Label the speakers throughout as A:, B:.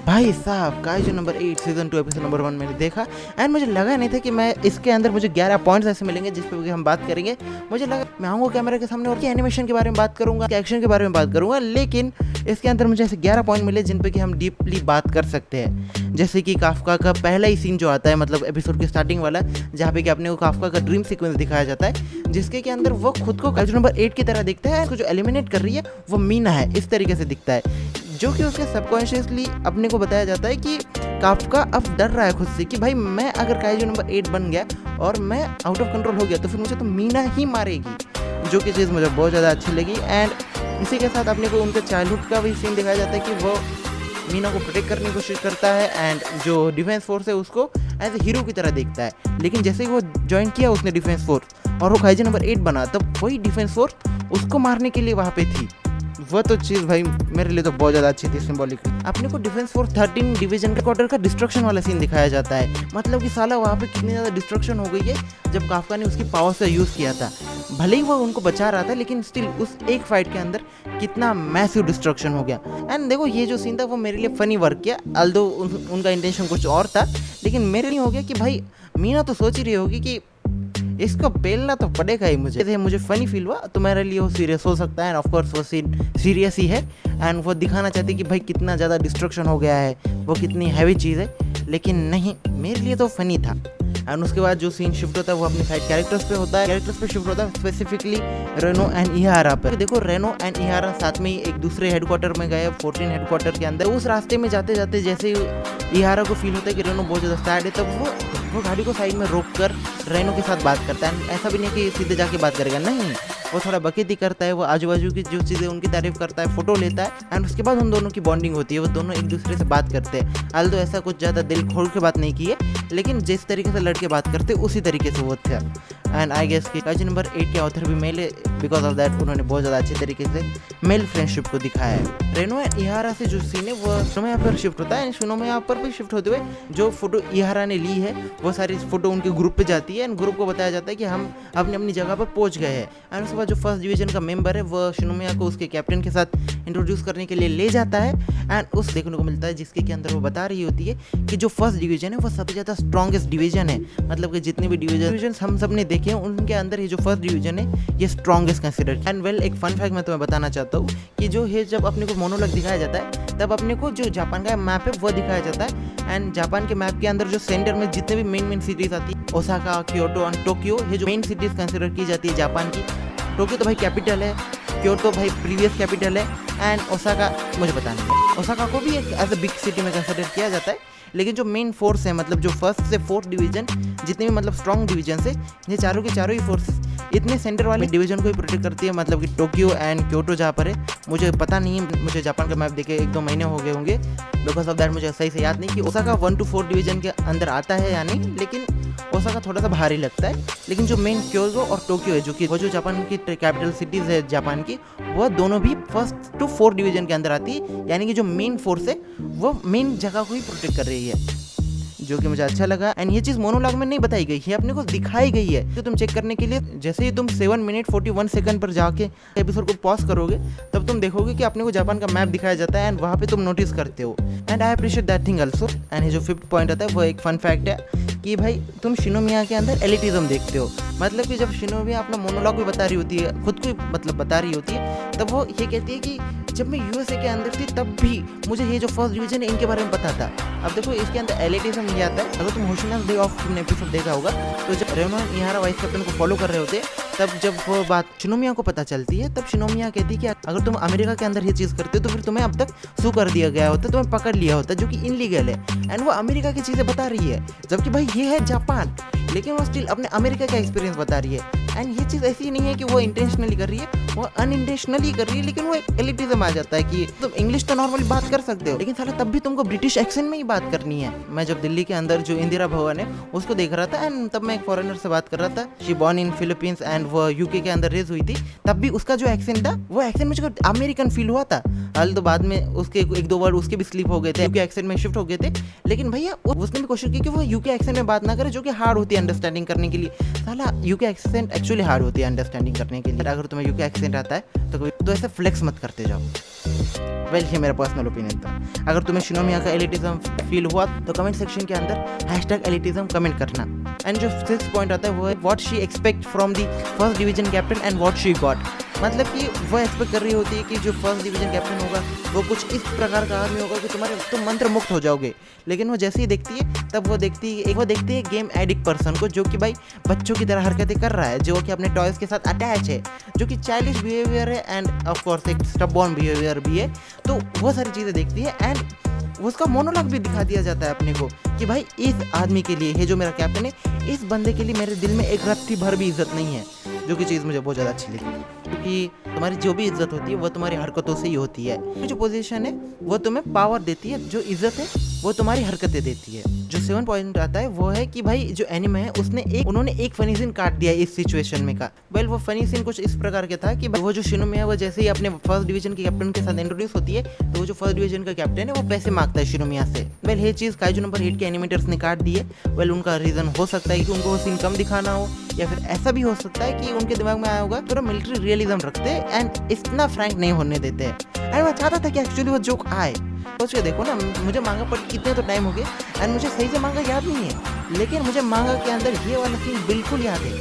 A: भाई साहब kaiju number 8 season 2 episode number 1 मैंने देखा एंड मुझे लगा नहीं था कि मैं इसके अंदर मुझे 11 पॉइंट्स ऐसे मिलेंगे जिस पे हम बात करेंगे। मुझे लगा मैं आऊँगा कैमरा के सामने और एनिमेशन के बारे में बात करूँगा, एक्शन के बारे में बात करूँगा, लेकिन इसके अंदर मुझे ऐसे 11 पॉइंट मिले जिन पे कि हम डीपली बात कर सकते हैं। जैसे कि काफका का पहला ही सीन जो आता है, मतलब एपिसोड की स्टार्टिंग वाला, जहाँ पे कि अपने को काफका का ड्रीम सीक्वेंस दिखाया जाता है, जिसके के अंदर वो खुद को काइजू नंबर 8 की तरह दिखता है। उसको जो एलिमिनेट कर रही है वो मीना है, इस तरीके से दिखता है, जो कि उसके सबकॉन्शियसली अपने को बताया जाता है कि काफका अब डर रहा है खुद से कि भाई मैं अगर काइजू नंबर 8 बन गया और मैं आउट ऑफ कंट्रोल हो गया तो फिर मुझे तो मीना ही मारेगी, जो कि चीज़ मुझे बहुत ज़्यादा अच्छी लगी। एंड इसी के साथ अपने को उनके चाइल्डहुड का भी सीन दिखाया जाता है कि वो मीना को प्रोटेक्ट करने की कोशिश करता है एंड जो डिफेंस फोर्स है उसको एज ए हीरो की तरह देखता है। लेकिन जैसे ही वो ज्वाइन किया उसने डिफेंस फोर्स और वो काइजू नंबर 8 बना, तब वही डिफेंस फोर्स उसको मारने के लिए वहाँ पे थी। वो तो चीज़ भाई मेरे लिए तो बहुत ज़्यादा अच्छी थी सिंबॉलिक। अपने को डिफेंस फोर्स 13 डिवीजन के क्वार्टर का डिस्ट्रक्शन वाला सीन दिखाया जाता है, मतलब कि साला वहाँ पे कितनी ज़्यादा डिस्ट्रक्शन हो गई है जब काफका ने उसकी पावर से यूज़ किया था। भले ही वो उनको बचा रहा था लेकिन स्टिल उस एक फाइट के अंदर कितना मैसिव डिस्ट्रक्शन हो गया। एंड देखो ये जो सीन था वो मेरे लिए फनी वर्क किया, अल्दो उनका इंटेंशन कुछ और था, लेकिन मेरे लिए हो गया कि भाई मीना तो सोच ही रही होगी कि इसको पेलना तो पड़ेगा ही। मुझे फनी फील हुआ, तो मेरे लिए वो सीरियस हो सकता है। एंड ऑफ कोर्स वो सीन सीरियस ही है एंड वो दिखाना चाहते कि भाई कितना ज़्यादा डिस्ट्रक्शन हो गया है, वो कितनी हैवी चीज़ है, लेकिन नहीं, मेरे लिए तो फनी था। एंड उसके बाद जो सीन शिफ्ट होता है वो अपनी साइड कैरेक्टर्स पे होता है, कैरेक्टर्स पे शिफ्ट होता है स्पेसिफिकली रेनो एंड इहारा पे। देखो रेनो एंड इहारा साथ में ही एक दूसरे हेडक्वार्टर में गए, 14 हेडक्वार्टर के अंदर। उस रास्ते में जाते जाते जैसे इहारा को फील होता है कि रेनो बहुत ज़्यादा सैड है, तब वो गाड़ी को साइड में रोक कर रेनो के साथ बात करता है। ऐसा भी नहीं कि सीधे जाके बात करेगा, नहीं, वो थोड़ा बकेती करता है, वो आजू बाजू की जो चीज़ें उनकी तारीफ करता है, फोटो लेता है एंड उसके बाद उन दोनों की बॉन्डिंग होती है, वो दोनों एक दूसरे से बात करते हैं। हाल तो ऐसा कुछ ज़्यादा दिल खोल के बात नहीं की है, लेकिन जिस तरीके से लड़के बात करते उसी तरीके से वो था। एंड आई गेस कि काइजू नंबर 8 के ऑथर भी मेल है, बिकॉज ऑफ दैट उन्होंने बहुत ज़्यादा अच्छे तरीके से मेल फ्रेंडशिप को दिखाया है। रेनो एंड इहारा से जो सीन है वो शिनोमिया पर शिफ्ट होता है एंड शिनोमिया पर भी शिफ्ट होते हुए जो फोटो इहारा ने ली है वो सारी फोटो उनके ग्रुप पे जाती है एंड ग्रुप को बताया जाता है कि हम अपनी अपनी जगह पर पहुंच गए हैं। एंड उसके बाद जो फर्स्ट डिवीजन का मेंबर है वो शिनोमिया को उसके कैप्टन के साथ इंट्रोड्यूस करने के लिए ले जाता है एंड उस देखने को मिलता है जिसके के अंदर वो बता रही होती है कि जो फर्स्ट डिवीजन है वो सबसे ज़्यादा स्ट्रॉन्गेस्ट डिवीजन है, मतलब कि जितने भी डिवीजन हम सब ने देखे हैं उनके अंदर ये जो फर्स्ट डिवीजन है ये स्ट्रॉन्गेस्ट कंसिडर। एंड वेल एक फन फैक्ट मैं तुम्हें बताना चाहता हूँ कि जो है जब अपने को मोनोलॉग दिखाया जाता है तब अपने को जो जापान का मैप है वो दिखाया जाता है एंड जापान के मैप के अंदर जो सेंटर में जितने भी मेन सिटीज आती है, ओसाका, क्योटो एंड टोक्यो, ये जो मेन सिटीज कंसिडर की जाती है जापान की। टोक्यो तो भाई कैपिटल है, क्योटो भाई प्रीवियस कैपिटल है एंड ओसाका मुझे पता नहीं, ओसाका को भी एक एज ए बिग सिटी में कंसिडर किया जाता है। लेकिन जो मेन फोर्स है, मतलब जो फर्स्ट से फोर्थ डिवीजन जितने भी मतलब स्ट्रॉन्ग डिवीजन है, ये चारों के चारों ही फोर्सेस इतने सेंटर वाले डिवीजन को ही प्रोटेक्ट करती है, मतलब कि टोक्यो एंड क्योटो जहाँ पर है मुझे पता नहीं है, मुझे जापान का मैप देखे 1-2 महीने हो गए होंगे, बिकॉज ऑफ दैट मुझे सही से याद नहीं कि ओसाका 1 to 4 डिवीजन के अंदर आता है या नहीं, लेकिन ओसाका थोड़ा सा भारी लगता है। लेकिन जो मेन क्योटो और टोक्यो है, जो कि वो जो जापान की कैपिटल सिटीज़ है जापान की, वह दोनों भी 1st to 4 डिवीजन के अंदर आती है, यानी कि जो मेन फोर्स है वो मेन जगह को ही प्रोटेक्ट कर रही है, जो कि मुझे अच्छा लगा। एंड ये चीज़ मोनोलॉग में नहीं बताई गई है, अपने को दिखाई गई है। तो तुम चेक करने के लिए जैसे ही तुम 7 मिनट 41 सेकंड पर जाके एपिसोड को पॉज करोगे तब तुम देखोगे कि अपने को जापान का मैप दिखाया जाता है एंड वहाँ पे तुम नोटिस करते हो। And I appreciate that thing also. And ये जो 5th पॉइंट आता है वो एक फन फैक्ट है कि भाई तुम शिनोमिया के अंदर एलिटिज्म देखते हो, मतलब कि जब शिनोमिया अपना मोनोलॉग भी बता रही होती है, खुद को मतलब बता रही होती है, तब वो ये कहती है कि जब मैं यूएसए के अंदर थी तब भी मुझे ये जो फर्स्ट डिवीजन है इनके बारे में पता था। अब देखो इसके अंदर एलिटिज्म ये आता है, अगर तुम होशियार डे ऑफ तुमने एपिसोड देखा होगा तो जब रेनो इहारा वाइस कैप्टन को फॉलो कर रहे होते तब जब वो बात शिनोमिया को पता चलती है तब शिनोमिया कहती है कि अगर तुम अमेरिका के अंदर ये चीज़ करते हो तो फिर तुम्हें अब तक सू कर दिया गया होता, तुम्हें पकड़ लिया होता, जो कि इनलीगल है। एंड वो अमेरिका की चीज़ें बता रही है जबकि भाई ये है जापान, लेकिन वो स्टिल अपने अमेरिका का एक्सपीरियंस बता रही है। एंड ये चीज़ ऐसी नहीं है कि वो इंटेंशनली कर रही है, वो अनइंटेंशनली कर रही है, लेकिन वो एक एलिटिज्म आ जाता है कि तुम इंग्लिश तो नॉर्मली बात कर सकते हो लेकिन साला तब भी तुमको ब्रिटिश एक्सेंट में ही बात करनी है। मैं जब दिल्ली के अंदर जो इंदिरा भवन है उसको देख रहा था एंड तब मैं एक फॉरेनर से बात कर रहा था, she born in Philippines and वो यूके के अंदर रेज हुई थी, तब भी उसका जो एक्सेंट था वो एक्सेंट मुझे अमेरिकन फील हुआ था। हाल तो बाद में उसके 1-2 वर्ड उसके भी स्लिप हो गए थे, यूके एक्सेंट में शिफ्ट हो गए थे, लेकिन भैया उसने भी कोशिश की कि वो यूके एक्सेंट में बात ना करे, जो कि हार्ड होती है अंडरस्टैंडिंग करने के लिए। साला यूके एक्सेंट एक्चुअली हार्ड होती है अंडरस्टैंडिंग करने के लिए। अगर तुम्हें यूके एक्सेंट आता है तो ऐसे फ्लेक्स मत करते जाओ। वेल ये मेरा पर्सनल ओपिनियन था। अगर तुम्हें शिनोमिया का एलिटिज्म फील हुआ तो कमेंट सेक्शन के अंदर #एलिटिज्म कमेंट करना। एंड जो 6th पॉइंट आता है वो है what she expect from the first division captain and what she got. मतलब कि वो एक्सपेक्ट कर रही होती है कि जो फर्स्ट डिवीजन कैप्टन होगा वो कुछ इस प्रकार का आदमी होगा कि तुम मंत्र मुक्त हो जाओगे। लेकिन वो जैसे ही देखती है तब वो देखती है गेम एडिक्ट पर्सन को, जो कि भाई बच्चों की तरह हरकतें कर रहा है, जो कि अपने टॉयज के साथ अटैच है, जो कि चाइल्डिश बिहेवियर है एंड ऑफ कोर्स एक स्टबबॉर्न बिहेवियर भी है। तो वो सारी चीज़ें देखती है एंड उसका मोनोलॉग भी दिखा दिया जाता है अपने को कि भाई इस आदमी के लिए, ये जो मेरा कैप्टन है, इस बंदे के लिए मेरे दिल में एक रत्ती भर भी इज्जत नहीं है। जो कि चीज़ मुझे बहुत ज़्यादा अच्छी लगी, क्योंकि तुम्हारी जो भी इज्जत होती है वो तुम्हारी हरकतों से ही होती है। जो पोजीशन है वो तुम्हें पावर देती है, जो इज्जत है वो तुम्हारी हरकतें देती है। जो 7 पॉइंट आता है वो है कि भाई जो एनिमे है उन्होंने एक फनी सीन काट दिया इस सिचुएशन में का। वेल वो फनी सीन कुछ इस प्रकार के था कि वो जो शिनोमिया है वो जैसे ही अपने फर्स्ट डिवीजन के कैप्टन के साथ इंट्रोड्यूस होती है तो वो जो फर्स्ट डिवीजन का कैप्टन है वो पैसे मांगता है शिनोमिया से। वेल ये चीज़ काइजू नंबर 8 के एनिमेटर्स ने काट दी है। वेल उनका रीजन हो सकता है कि उनको वो सीन कम दिखाना हो, या फिर ऐसा भी हो सकता है कि उनके दिमाग में आया होगा थोड़ा मिलिट्री रियलिज्म रखते हैं एंड इतना फ्रैंक नहीं होने देते हैं। एंड मैं चाहता था कि एक्चुअली वो जोक आए। सोच के देखो ना, मुझे मांगा पढ़ कितने तो टाइम हो गए एंड मुझे सही से मांगा याद नहीं है, लेकिन मुझे मांगा के अंदर ये वाला सीन बिल्कुल याद है।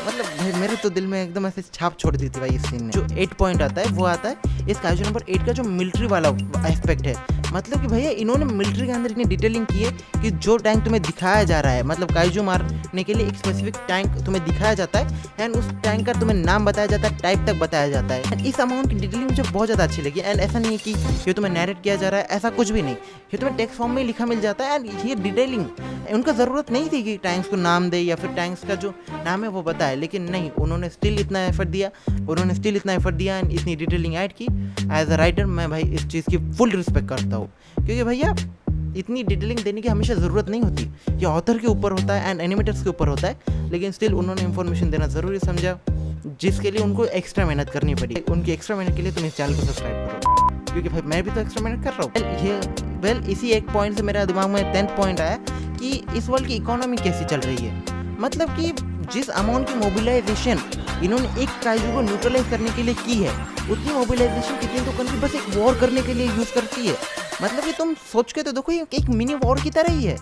A: मतलब भाई मेरे तो दिल में एकदम ऐसे छाप छोड़ दी थी भाई इस सीन ने। जो 8 पॉइंट आता है वो आता है इस काइजू नंबर 8 का जो मिलिट्री वाला एस्पेक्ट है। मतलब कि भैया इन्होंने मिलिट्री के अंदर इतनी डिटेलिंग की है कि जो टैंक तुम्हें दिखाया जा रहा है, मतलब काइजू मारने के लिए एक स्पेसिफिक टैंक तुम्हें दिखाया जाता है एंड उस टैंक का तुम्हें नाम बताया जाता है, टाइप तक बताया जाता है। एंड इस अमाउंट की डिटेलिंग मुझे बहुत ज़्यादा अच्छी लगी। एंड ऐसा नहीं है कि ये तुम्हें नैरेट किया जा रहा है, ऐसा कुछ भी नहीं, ये तुम्हें टेक्स्ट फॉर्म में लिखा मिल जाता है। एंड ये डिटेलिंग उनका ज़रूरत नहीं थी कि टैंक्स को नाम दे या फिर टैंक्स का जो नाम है वो बताए, लेकिन नहीं, उन्होंने स्टिल इतना एफर्ट दिया एंड इतनी डिटेलिंग ऐड की। एज अ राइटर मैं भाई इस चीज़ की फुल रिस्पेक्ट करता हूँ, क्योंकि भैया इतनी डिटेलिंग देने की हमेशा ज़रूरत नहीं होती, ये ऑथर के ऊपर होता है एंड एनिमेटर्स के ऊपर होता है। लेकिन स्टिल उन्होंने इन्फॉर्मेशन देना ज़रूरी समझा, जिसके लिए उनको एक्स्ट्रा मेहनत करनी पड़ी। उनकी एक्स्ट्रा मेहनत के लिए तुम इस चैनल को सब्सक्राइब करो, क्योंकि भाई मैं भी तो एक्स्ट्रा मेहनत कर रहा हूँ। वेल इसी एक पॉइंट से मेरा दिमाग में 10th पॉइंट आया कि इस वर्ल्ड की इकोनॉमी कैसी चल रही है। मतलब कि जिस अमाउंट की मोबिलाइजेशन इन्होंने एक काइजू को न्यूट्रलाइज करने के लिए की है, उतनी मोबिलाइजेशन कितनी तो कंट्री बस एक वॉर करने के लिए यूज़ करती है। मतलब कि तुम सोच के तो देखो, ये एक मिनी वॉर की तरह ही है।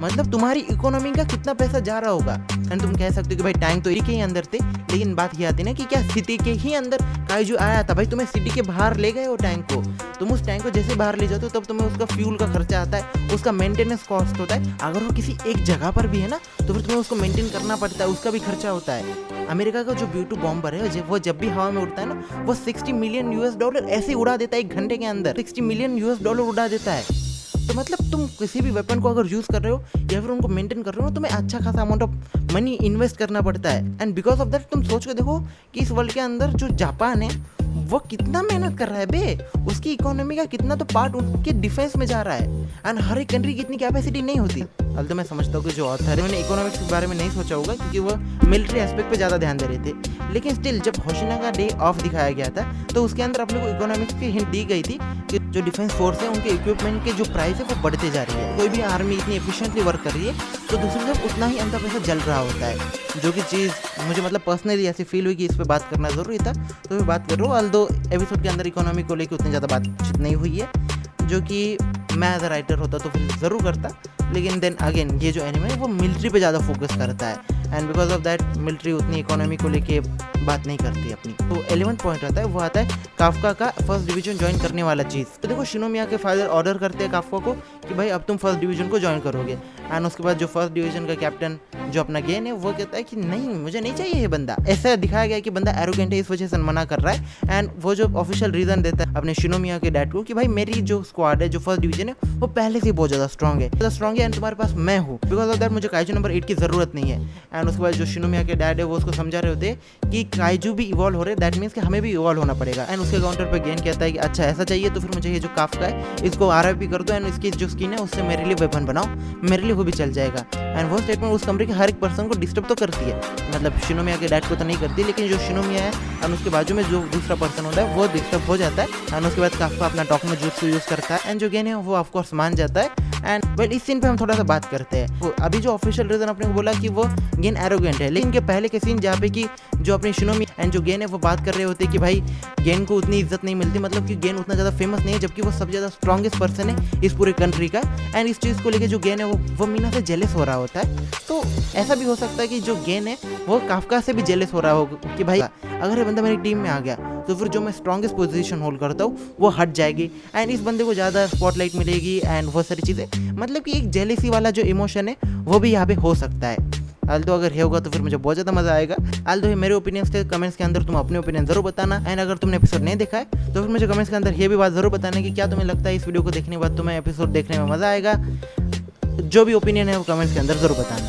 A: मतलब तुम्हारी इकोनॉमी का कितना पैसा जा रहा होगा। एंड तुम कह सकते हो कि भाई टैंक तो सिटी के ही अंदर थे, लेकिन बात ये आती है ना कि क्या सिटी के ही अंदर काइजू आया था? भाई तुम्हें सिटी के बाहर ले गए हो टैंक को, तुम उस टैंक को जैसे बाहर ले जाते हो तब तुम्हें उसका फ्यूल का खर्चा आता है, उसका मेंटेनेंस कॉस्ट होता है। अगर वो किसी एक जगह पर भी है ना तो फिर तुम्हें उसको मेंटेन करना पड़ता है, उसका भी खर्चा होता है। अमेरिका का जो B-2 बॉम्बर है वो जब भी हवा में उड़ता है ना, वो $60 मिलियन ऐसे ही उड़ा देता है 1 घंटे के अंदर। $60 मिलियन उड़ा देता है। तो मतलब तुम किसी भी वेपन को अगर यूज़ कर रहे हो या फिर उनको मेंटेन कर रहे हो, तुम्हें अच्छा खासा अमाउंट ऑफ मनी इन्वेस्ट करना पड़ता है। एंड बिकॉज ऑफ दैट तुम सोच के देखो कि इस वर्ल्ड के अंदर जो जापान है वो कितना मेहनत कर रहा है बे, उसकी इकोनॉमी का कितना तो पार्ट उनके डिफेंस में जा रहा है। एंड हर एक कंट्री की इतनी कैपेसिटी नहीं होती। अब तो मैं समझता हूँ कि जो ऑथर है उन्होंने इकोनॉमिक्स के बारे में नहीं सोचा होगा, क्योंकि वो मिलिट्री एस्पेक्ट पे ज़्यादा ध्यान दे रहे थे। लेकिन स्टिल जब होशिना का डे ऑफ दिखाया गया था तो उसके अंदर अपने को इकोनॉमिक्स की हिंट दी गई थी कि जो डिफेंस फोर्स है उनके इक्विपमेंट के जो प्राइस है वो बढ़ते जा रही है। कोई भी आर्मी इतनी एफिशिएंटली वर्क कर रही है तो दूसरी तरफ उतना ही अंदर पैसा जल रहा होता है, जो कि चीज़ मुझे मतलब पर्सनली ऐसी फील हुई कि इस पर बात करना ज़रूरी था, तो मैं बात कर रहा हूँ। ऑल्दो एपिसोड के अंदर इकोनॉमी को लेकर उतनी ज़्यादा बातचीत नहीं हुई है, जो कि मैं एज अ राइटर होता तो फिर ज़रूर करता। लेकिन देन अगेन ये जो एनिमे है वो मिलिट्री पे ज़्यादा फोकस करता है and because of that military उतनी इकोनॉमी को लेके बात नहीं करती अपनी। तो 11th पॉइंट आता है वो आता है काफ्का का फर्स्ट डिवीजन ज्वाइन करने वाला चीज़। तो देखो शिनोमिया के फादर ऑर्डर करते हैं काफ्का को कि भाई अब तुम फर्स्ट डिवीजन को ज्वाइन करोगे। एंड उसके बाद जो फर्स्ट डिवीजन का कैप्टन जो अपना गेन है वो कहता है कि नहीं, मुझे नहीं चाहिए ये बंदा। ऐसा दिखाया गया कि बंदा एरोगेंट है, इस वजह से मना कर रहा है। एंड वो जो ऑफिशियल रीजन देता है अपने शिनोमिया के डैड को कि भाई मेरी जो स्क्वाड है जो फर्स्ट डिवीजन है वो पहले से बहुत ज़्यादा स्ट्रॉन्ग है एंड तुम्हारे पास मैं हूँ, बिकॉज ऑफ दैट मुझे काइजू नंबर 8 की ज़रूरत नहीं है। एंड उसके बाद जो शिनोमिया के डैड है वो उसको समझा रहे होते कि काइजू भी इवॉल्व हो रहे हैं, दैट मीन्स कि हमें भी इवॉल्व होना पड़ेगा। एंड उसके काउंटर पर गेन कहता है कि अच्छा ऐसा चाहिए तो फिर मुझे ये जो काफ्का है इसको RIP कर दो एंड इसकी जो स्किन है उससे मेरे लिए वेपन बनाओ, मेरे लिए वो भी चल जाएगा। एंड वो स्टेटमेंट उस कमरे के हर एक पर्सन को डिस्टर्ब तो करती है, मतलब शिनोमिया के डैड को तो नहीं करती, लेकिन जो शिनोमिया है एंड उसके बाजू में जो दूसरा पर्सन होता है वो डिस्टर्ब हो जाता है। एंड उसके बाद काफ्का अपना टॉक में जूस को यूज़ करता है एंड जो गेन है वो ऑफकोर्स मान जाता है। एंड वेल इस सीन पे हम थोड़ा सा बात करते हैं। अभी जो ऑफिशियल रीजन अपने को बोला कि वो गेन एरोगेंट है, लेकिन इनके पहले के सीन जहाँ पे कि जो अपनी शिनोमी एंड जो गेन है वो बात कर रहे होते कि भाई गेन को उतनी इज्जत नहीं मिलती, मतलब कि गेन उतना ज़्यादा फेमस नहीं है, जबकि वो सबसे ज़्यादा स्ट्रॉन्गेस्ट पर्सन है इस पूरे कंट्री का। एंड इस चीज़ को लेकर जो गेन है वो मीना से जेलस हो रहा होता है। तो ऐसा भी हो सकता है कि जो गेन है वो काफका से भी जेलस हो रहा हो कि भाई अगर ये बंदा मेरी टीम में आ गया तो फिर जो मैं स्ट्रॉन्गेस्ट पोजीशन होल्ड करता हूँ वो हट जाएगी एंड इस बंदे को ज़्यादा स्पॉटलाइट मिलेगी एंड बहुत सारी चीज़ें, मतलब कि एक जेलेसी वाला जो इमोशन है वो भी यहाँ पे हो सकता है। आल्दो अगर ये होगा तो फिर मुझे बहुत ज़्यादा मज़ा आएगा। आल्दो ये मेरे ओपिनियंस थे, कमेंट्स के अंदर तुम अपने ओपिनियन जरूर बताना। एंड अगर तुमने एपिसोड नहीं देखा है तो फिर मुझे कमेंट्स के अंदर ये भी बात जरूर बताना कि क्या तुम्हें लगता है इस वीडियो को देखने के बाद तुम्हें एपिसोड देखने में मज़ा आएगा। जो भी ओपिनियन है वो कमेंट्स के अंदर जरूर बताना।